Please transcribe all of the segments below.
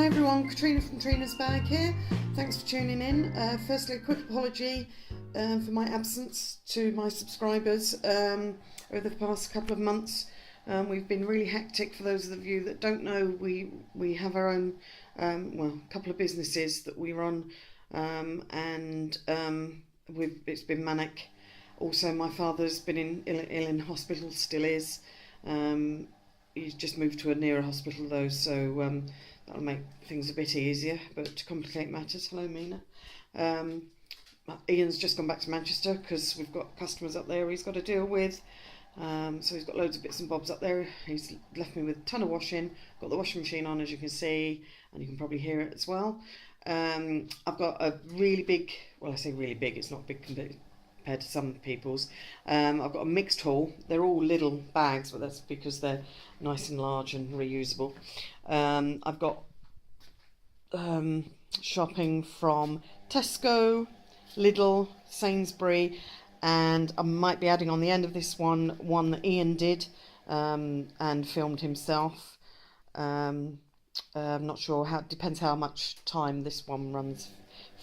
everyone, Katrina from Trina's Bag here. Thanks for tuning in. Firstly, a quick apology for my absence to my subscribers over the past couple of months. We've been really hectic. For those of you that don't know, we have our own, well, couple of businesses that we run, and it's been manic. Also, my father's been ill in hospital, still is. He's just moved to a nearer hospital though, so that'll make things a bit easier. But to complicate matters, hello Mina. Ian's just gone back to Manchester because we've got customers up there he's got to deal with. So he's got loads of bits and bobs up there. He's left me with a ton of washing. Got the washing machine on, as you can see, and you can probably hear it as well. I've got a really big, well, I say really big, it's not big compared to some people's. I've got a mixed haul. They're all little bags, but that's because they're nice and large and reusable. I've got shopping from Tesco, Lidl, Sainsbury, and I might be adding on the end of this one that Ian did and filmed himself. I'm not sure, depends how much time this one runs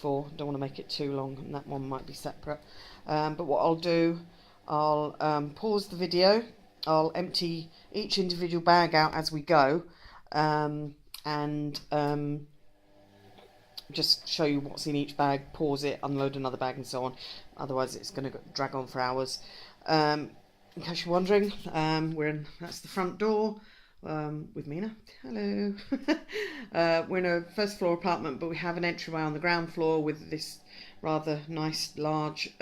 for. Don't want to make it too long, and that one might be separate. But what I'll do, I'll pause the video, I'll empty each individual bag out as we go, and just show you what's in each bag, pause it, unload another bag and so on. Otherwise it's going to drag on for hours. In case you're wondering, that's the front door with Mina. Hello. We're in a first floor apartment, but we have an entryway on the ground floor with this rather nice large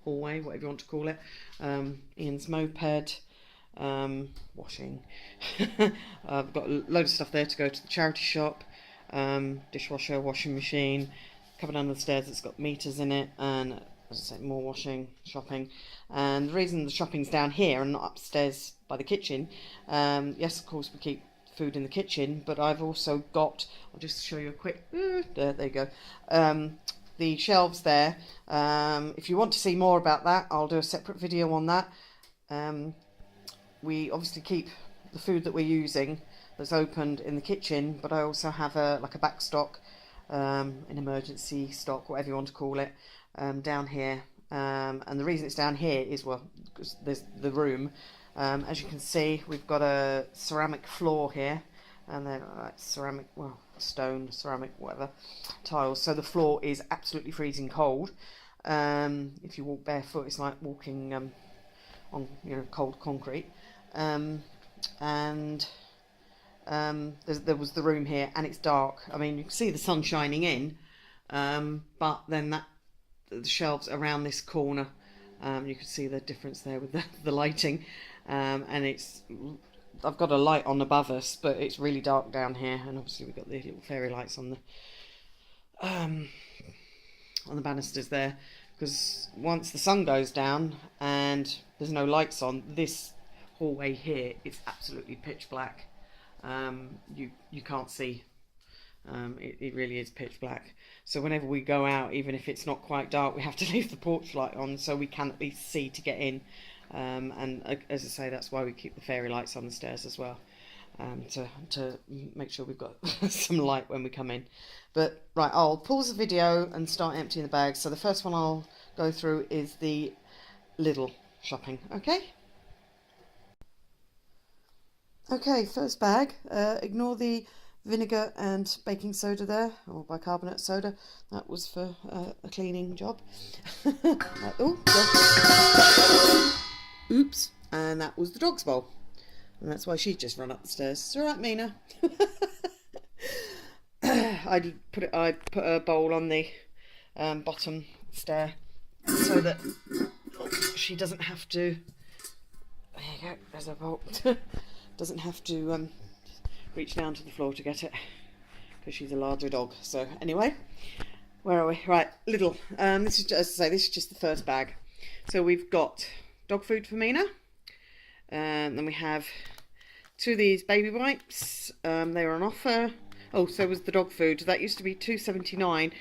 hallway, whatever you want to call it. Ian's moped, washing. I've got a load of stuff there to go to the charity shop, dishwasher, washing machine, cupboard under the stairs that's got meters in it, and as I say, more washing, shopping. And the reason the shopping's down here and not upstairs by the kitchen, yes, of course we keep food in the kitchen, but I've also got, I'll just show you a quick, there you go, the shelves there. If you want to see more about that, I'll do a separate video on that. We obviously keep the food that we're using that's opened in the kitchen, but I also have like a back stock, an emergency stock, whatever you want to call it, down here. And the reason it's down here is, well, because there's the room. As you can see, we've got a ceramic floor here, and then ceramic, well, stone, ceramic, whatever, tiles. So the floor is absolutely freezing cold. If you walk barefoot, it's like walking on, you know, cold concrete. There was the room here, and it's dark. I mean, you can see the sun shining in, but then the shelves around this corner, you can see the difference there with the lighting, and I've got a light on above us, but it's really dark down here, and obviously we've got the little fairy lights on the banisters there, because once the sun goes down and there's no lights on, this hallway here, it's absolutely pitch black. You can't see. It really is pitch black. So whenever we go out, even if it's not quite dark, we have to leave the porch light on so we can at least see to get in. And as I say, that's why we keep the fairy lights on the stairs as well, to make sure we've got some light when we come in. But right, I'll pause the video and start emptying the bags. So the first one I'll go through is the Lidl shopping. Okay, first bag. Ignore the vinegar and baking soda there, or bicarbonate soda. That was for a cleaning job. Oops, and that was the dog's bowl, and that's why she's just run up the stairs. It's all right, Mina. I put a bowl on the bottom stair so that she doesn't have to. There you go. There's a bowl. Doesn't have to reach down to the floor to get it, because she's a larger dog. So anyway, where are we? Right, Lidl. This is, as I say, this is just the first bag. So we've got dog food for Mina, and then we have two of these baby wipes. They were on offer. Oh, so was the dog food. That used to be £2.79.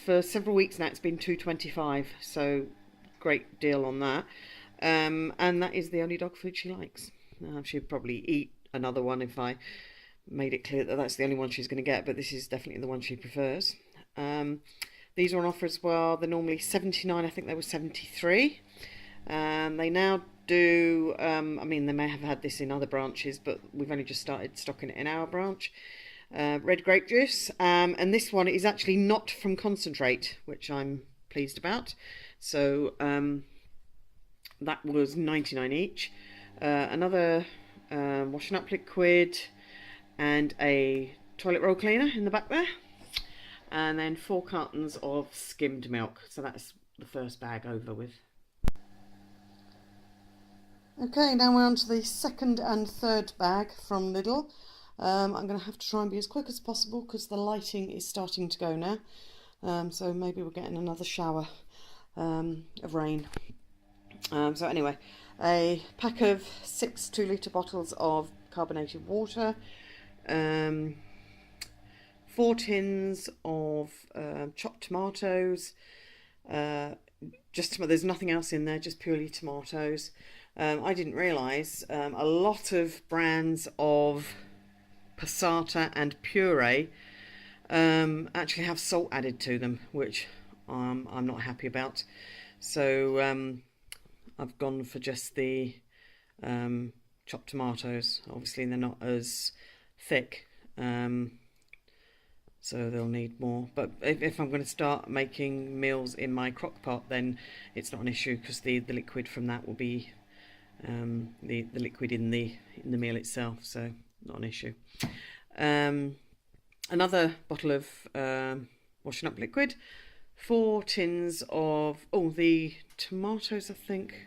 For several weeks now it's been £2.25. So great deal on that. And that is the only dog food she likes. She'd probably eat another one if I made it clear that that's the only one she's going to get, but this is definitely the one she prefers. These are on offer as well. They're normally $79. I think they were $73. They now do, I mean, they may have had this in other branches, but we've only just started stocking it in our branch. Red grape juice, and this one is actually not from concentrate, which I'm pleased about. So that was 99 each. Another washing up liquid and a toilet roll cleaner in the back there, and then 4 cartons of skimmed milk. So that's the first bag over with. Okay, now we're on to the second and third bag from Lidl. I'm going to have to try and be as quick as possible because the lighting is starting to go now. So maybe we're getting another shower of rain. So anyway, a pack of 6 2-litre bottles of carbonated water, 4 tins of chopped tomatoes, there's nothing else in there, just purely tomatoes. I didn't realise a lot of brands of passata and puree actually have salt added to them, which I'm not happy about. So I've gone for just the chopped tomatoes. Obviously they're not as thick, so they'll need more. But if I'm going to start making meals in my crock pot, then it's not an issue because the liquid from that will be the liquid in the meal itself, so not an issue. Another bottle of washing up liquid, 4 tins of the tomatoes, I think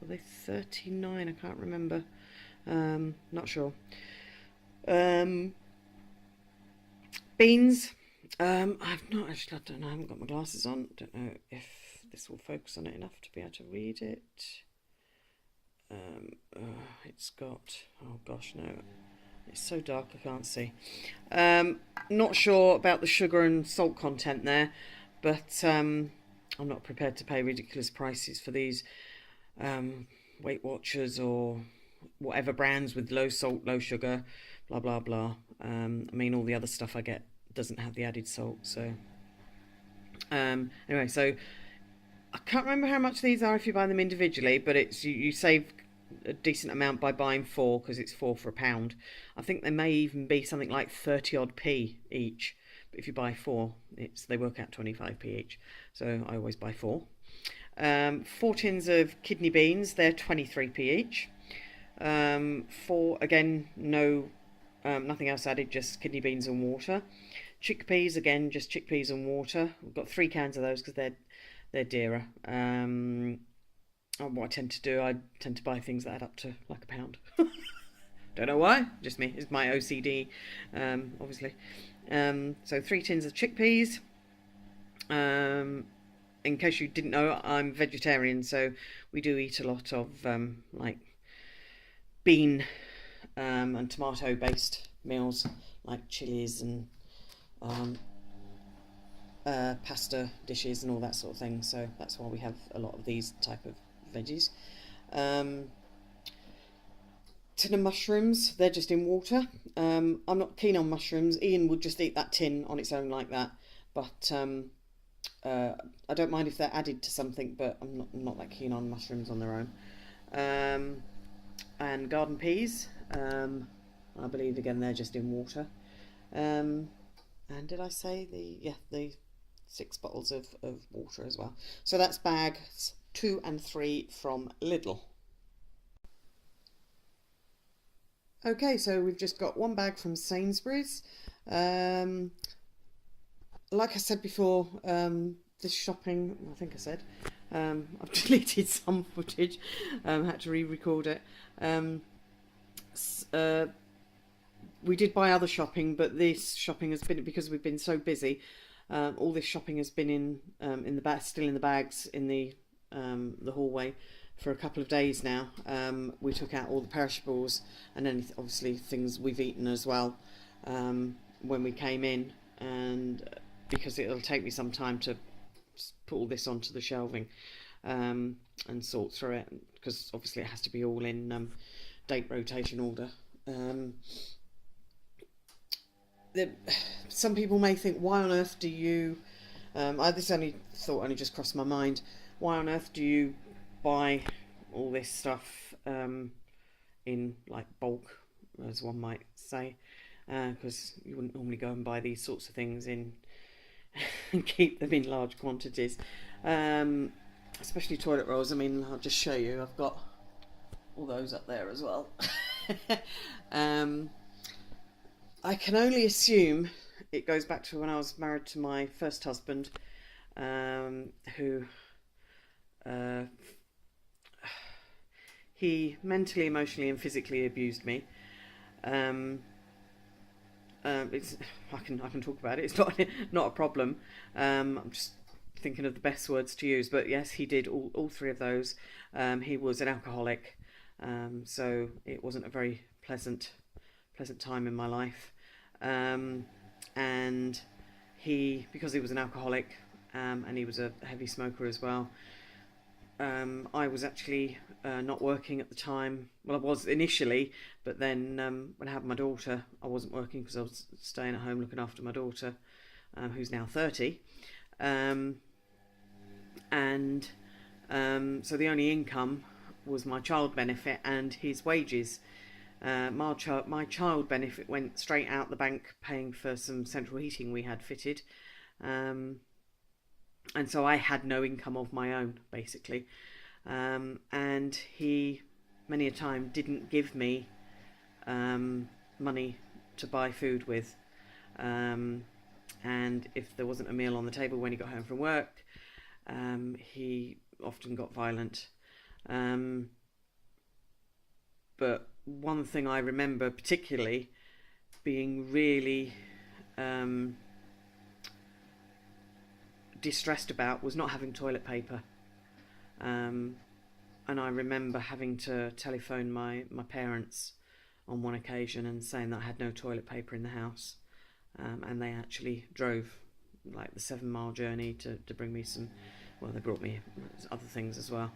were they 39? I can't remember, not sure. Beans, I don't know, I haven't got my glasses on, don't know if this will focus on it enough to be able to read it. It's got, oh gosh, no, it's so dark I can't see. Not sure about the sugar and salt content there, but I'm not prepared to pay ridiculous prices for these Weight Watchers or whatever brands with low salt, low sugar, blah blah blah. I mean, all the other stuff I get doesn't have the added salt. So anyway, so I can't remember how much these are if you buy them individually, but it's you save a decent amount by buying 4 because it's 4 for £1. I think they may even be something like 30 odd p each, but if you buy 4, they work out 25p each. So I always buy 4. 4 tins of kidney beans, they're 23p each. 4, again, no, nothing else added, just kidney beans and water. Chickpeas, again, just chickpeas and water. We've got 3 cans of those because they're dearer. What I tend to do, I tend to buy things that add up to like £1. Don't know why, just me. It's my OCD, obviously. So 3 tins of chickpeas. In case you didn't know, I'm vegetarian, so we do eat a lot of like bean and tomato based meals, like chilies and pasta dishes and all that sort of thing. So that's why we have a lot of these type of veggies. Tin of mushrooms, they're just in water. I'm not keen on mushrooms. Ian would just eat that tin on its own like that, but I don't mind if they're added to something, but I'm not that keen on mushrooms on their own. And garden peas, I believe again they're just in water. And did I say the 6 bottles of water as well. So that's bags 2 and 3 from Lidl. Okay, so we've just got 1 bag from Sainsbury's. Like I said before, this shopping, I think I said, I've deleted some footage, had to re-record it. We did buy other shopping, but this shopping has been, because we've been so busy, all this shopping has been in the bag, still in the bags in the hallway for a couple of days now. We took out all the perishables and then obviously things we've eaten as well when we came in, and because it'll take me some time to put all this onto the shelving and sort through it, because obviously it has to be all in date rotation order. the, some people may think, why on earth do you, this only just crossed my mind, why on earth do you buy all this stuff in like bulk, as one might say, because you wouldn't normally go and buy these sorts of things in and keep them in large quantities, especially toilet rolls. I mean, I'll just show you, I've got all those up there as well. I can only assume it goes back to when I was married to my first husband, who he mentally, emotionally and physically abused me. It's, I can talk about it, it's not a problem. I'm just thinking of the best words to use, but yes, he did all three of those. He was an alcoholic, so it wasn't a very pleasant time in my life. And because he was an alcoholic, and he was a heavy smoker as well, I was actually not working at the time. Well, I was initially, but then when I had my daughter, I wasn't working because I was staying at home looking after my daughter, who's now 30. So the only income was my child benefit and his wages. My child benefit went straight out the bank, paying for some central heating we had fitted, and so I had no income of my own, basically. And he many a time didn't give me money to buy food with, and if there wasn't a meal on the table when he got home from work, he often got violent. But one thing I remember particularly being really distressed about was not having toilet paper. And I remember having to telephone my parents on one occasion and saying that I had no toilet paper in the house. And they actually drove like the 7-mile journey to bring me some, well, they brought me other things as well.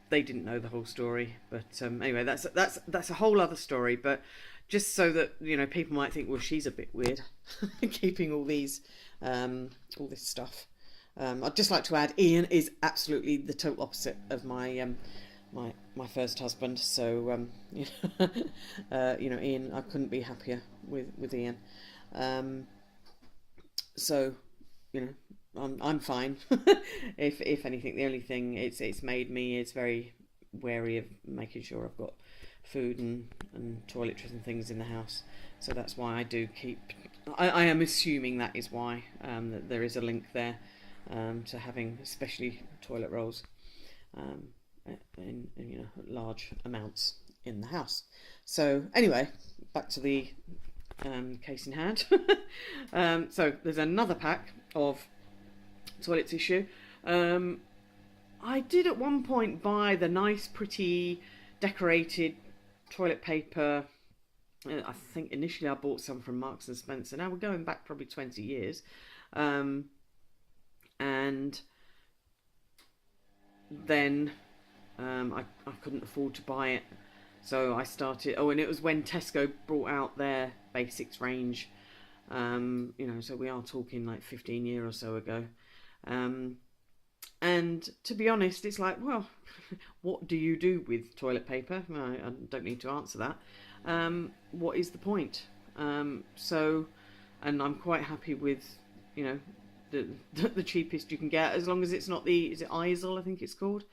They didn't know the whole story, but anyway, that's a whole other story. But just so that, you know, people might think, well, she's a bit weird keeping all this stuff. I'd just like to add, Ian is absolutely the total opposite of my my first husband. So you know, Ian, I couldn't be happier with Ian. So, you know, I'm fine. If anything, the only thing it's made me is very wary of making sure I've got food and toiletries and things in the house. So that's why I do keep. I am assuming that is why that there is a link there to having especially toilet rolls in you know, large amounts in the house. So anyway, back to the case in hand. So there's another pack of toilet tissue. I did at one point buy the nice, pretty, decorated toilet paper. I think initially I bought some from Marks and Spencer. Now we're going back probably 20 years. And then I couldn't afford to buy it. So I started, and it was when Tesco brought out their basics range. You know, so we are talking like 15 years or so ago. And to be honest, it's like, well, what do you do with toilet paper? I don't need to answer that. What is the point? So, and I'm quite happy with, you know, the cheapest you can get, as long as it's not is it Isle, I think it's called,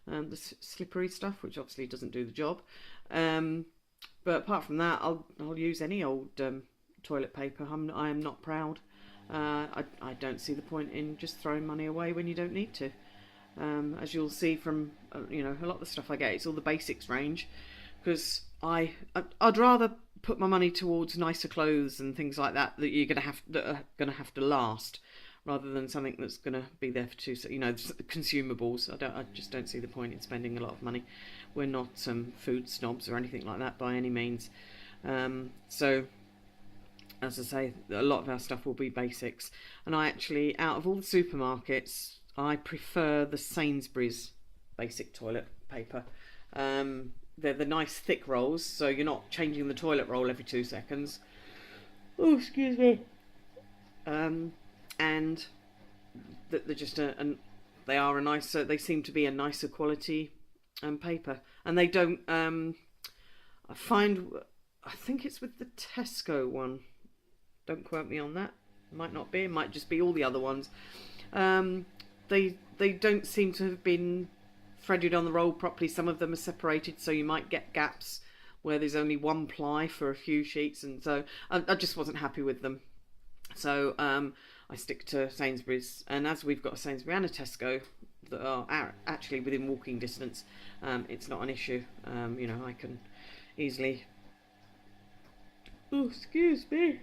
the slippery stuff, which obviously doesn't do the job. But apart from that, I'll use any old toilet paper. I am not proud. I don't see the point in just throwing money away when you don't need to. As you'll see from you know, a lot of the stuff I get, it's all the basics range, because I'd rather put my money towards nicer clothes and things like that that are gonna have to last, rather than something that's gonna be there for you know, consumables. I just don't see the point in spending a lot of money. We're not food snobs or anything like that by any means. So, as I say, a lot of our stuff will be basics. And I actually, out of all the supermarkets, I prefer the Sainsbury's basic toilet paper. they're the nice thick rolls, so you're not changing the toilet roll every 2 seconds. Oh, excuse me. And they're just they are a nicer. They seem to be a nicer quality paper, and they don't. I think it's with the Tesco one. Don't quote me on that. Might not be. It might just be all the other ones. They don't seem to have been threaded on the roll properly. Some of them are separated, so you might get gaps where there's only one ply for a few sheets, and so I just wasn't happy with them. So I stick to Sainsbury's, and as we've got a Sainsbury's and a Tesco that are actually within walking distance, it's not an issue. You know, I can easily. Oh, excuse me.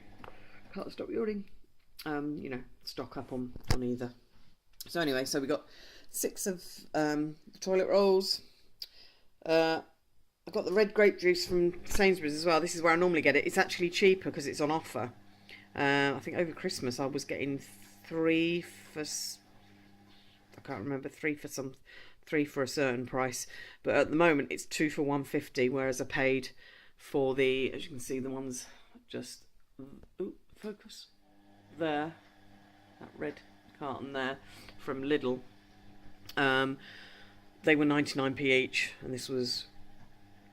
Can't stop yawning. You know, stock up on either. So anyway, so we got 6 of toilet rolls. I got the red grape juice from Sainsbury's as well. This is where I normally get it. It's actually cheaper because it's on offer. I think over Christmas I was getting 3 for, I can't remember, 3 for a certain price. But at the moment it's 2 for £1.50, whereas I paid for the, as you can see, the ones just, ooh, focus, there, that red carton there from Lidl. They were 99p each, and this was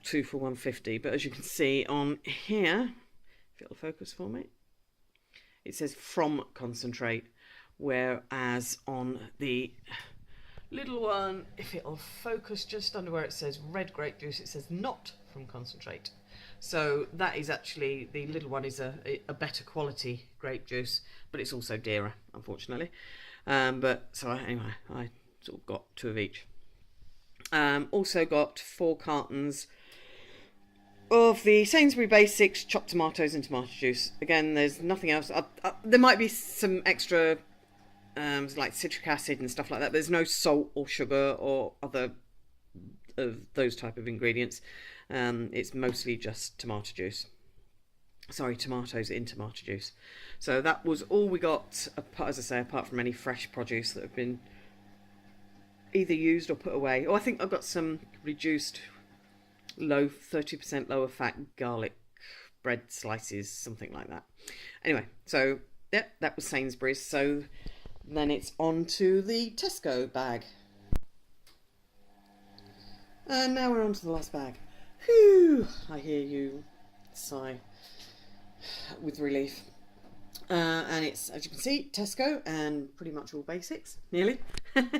2 for £1.50. But as you can see on here, if it'll focus for me, it says from concentrate, whereas on the little one, if it'll focus just under where it says red grape juice, it says not from concentrate. So that is actually, the little one is a better quality grape juice, but it's also dearer, unfortunately. But so anyway, I sort of got 2 of each. Also got 4 cartons of the Sainsbury Basics chopped tomatoes and tomato juice. Again, there's nothing else. There might be some extra like citric acid and stuff like that. There's no salt or sugar or other of those type of ingredients. It's mostly just tomato juice. Sorry, tomatoes in tomato juice. So that was all we got, as I say, apart from any fresh produce that have been either used or put away. Oh, I think I've got some reduced 30% lower fat garlic bread slices, something like that. Anyway, so yeah, that was Sainsbury's. So then it's on to the Tesco bag. And now we're on to the last bag. Whew, I hear you sigh with relief. And it's, as you can see, Tesco and pretty much all basics, nearly. We've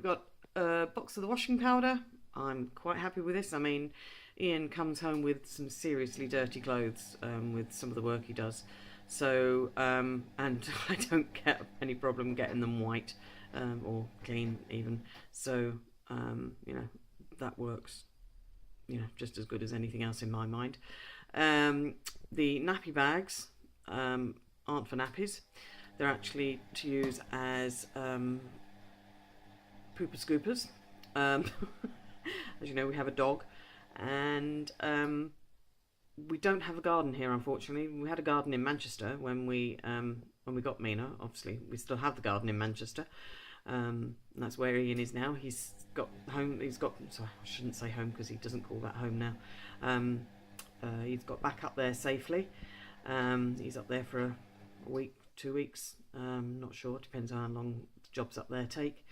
got a box of the washing powder. I'm quite happy with this. I mean, Ian comes home with some seriously dirty clothes with some of the work he does. So, and I don't get any problem getting them white or clean even. So, you know, that works, you know, just as good as anything else in my mind. The nappy bags aren't for nappies. They're actually to use as pooper scoopers. As you know, we have a dog, and we don't have a garden here, unfortunately. We had a garden in Manchester when we got Mina. Obviously, we still have the garden in Manchester. And that's where Ian is now. He's got home. Sorry, I shouldn't say home because he doesn't call that home now. He's got back up there safely. He's up there for a week, 2 weeks. Not sure. Depends on how long the jobs up there take.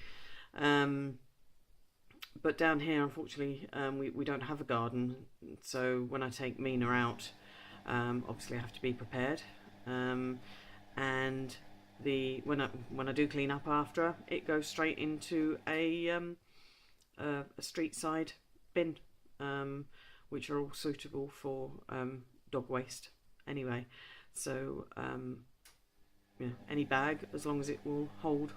But down here, unfortunately, we don't have a garden. So when I take Mina out, obviously I have to be prepared. And when I do clean up after her, it goes straight into a street side bin, which are all suitable for dog waste anyway. So yeah, any bag, as long as it will hold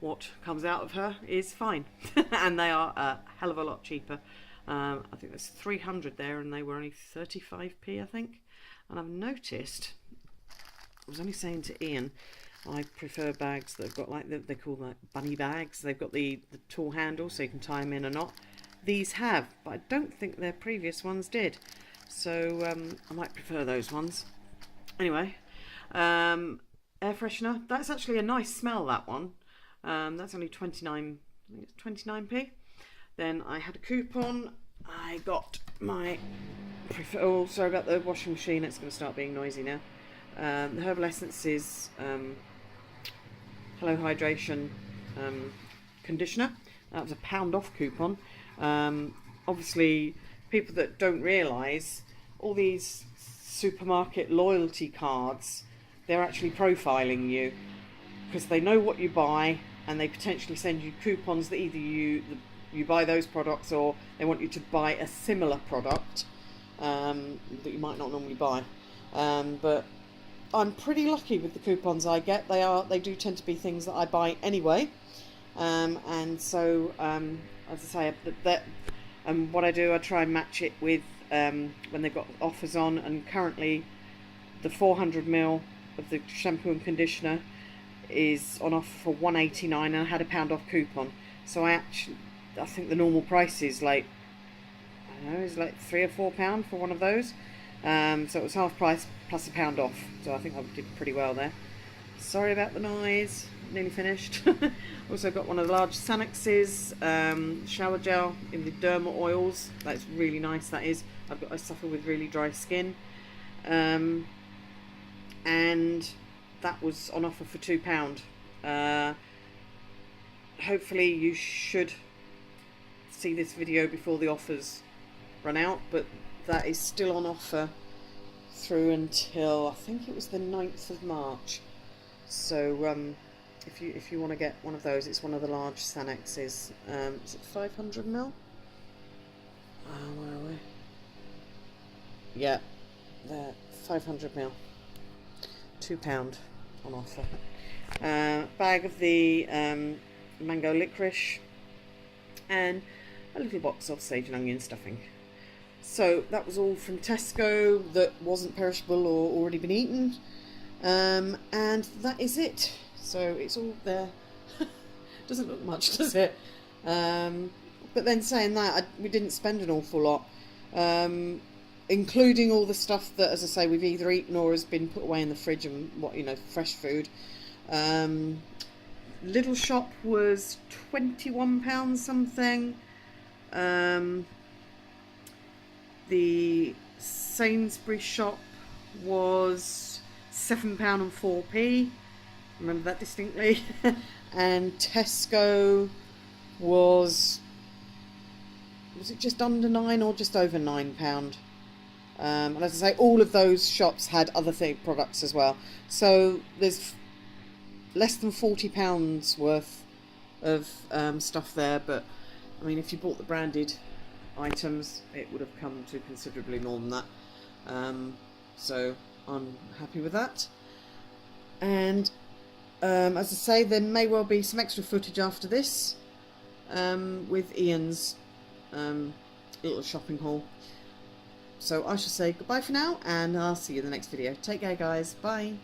what comes out of her, is fine. And they are a hell of a lot cheaper. I think there's 300 there, and they were only 35p, I think. And I've noticed, I was only saying to Ian, I prefer bags that have got like they call like bunny bags. They've got the tall handle, so you can tie them in a knot. These have, but I don't think their previous ones did. So I might prefer those ones. Anyway, air freshener. That's actually a nice smell, that one. That's only 29p. Then I had a coupon I got my... Oh, sorry about the washing machine. It's going to start being noisy now. The Herbal Essences Hello Hydration conditioner. That was a £1 off coupon. Obviously, people that don't realise, all these supermarket loyalty cards, they're actually profiling you because they know what you buy and they potentially send you coupons that either you buy those products or they want you to buy a similar product that you might not normally buy. But I'm pretty lucky with the coupons I get. They do tend to be things that I buy anyway. And so, as I say, what I do, I try and match it with when they've got offers on. And currently, the 400ml of the shampoo and conditioner is on offer for £1.89, and I had a £1 off coupon. So I think the normal price is like, I don't know, is like £3 or £4 for one of those. So it was half price plus a £1 off. So I think I did pretty well there. Sorry about the noise. Nearly finished. Also got one of the large Sanex's shower gel in the derma oils. That's really nice. That is. I suffer with really dry skin, and that was on offer for £2. Hopefully you should see this video before the offers run out, but that is still on offer through until I think it was the 9th of March. So if you want to get one of those, it's one of the large Sanex's. Is it 500ml? Where are we? Yeah, they're 500ml. £2 on offer. Bag of the mango licorice and a little box of sage and onion stuffing. So that was all from Tesco that wasn't perishable or already been eaten. And that is it. So it's all there. Doesn't look much, does it? But then saying that, we didn't spend an awful lot, including all the stuff that, as I say, we've either eaten or has been put away in the fridge and fresh food. Little shop was £21 something. The Sainsbury shop was £7 and 4p. Remember that distinctly. And Tesco was it just under £9 or just over £9? And as I say, all of those shops had other products as well. So there's less than £40 worth of stuff there. But I mean, if you bought the branded items, it would have come to considerably more than that. So I'm happy with that. And as I say, there may well be some extra footage after this with Ian's little shopping haul. So I shall say goodbye for now, and I'll see you in the next video. Take care, guys. Bye.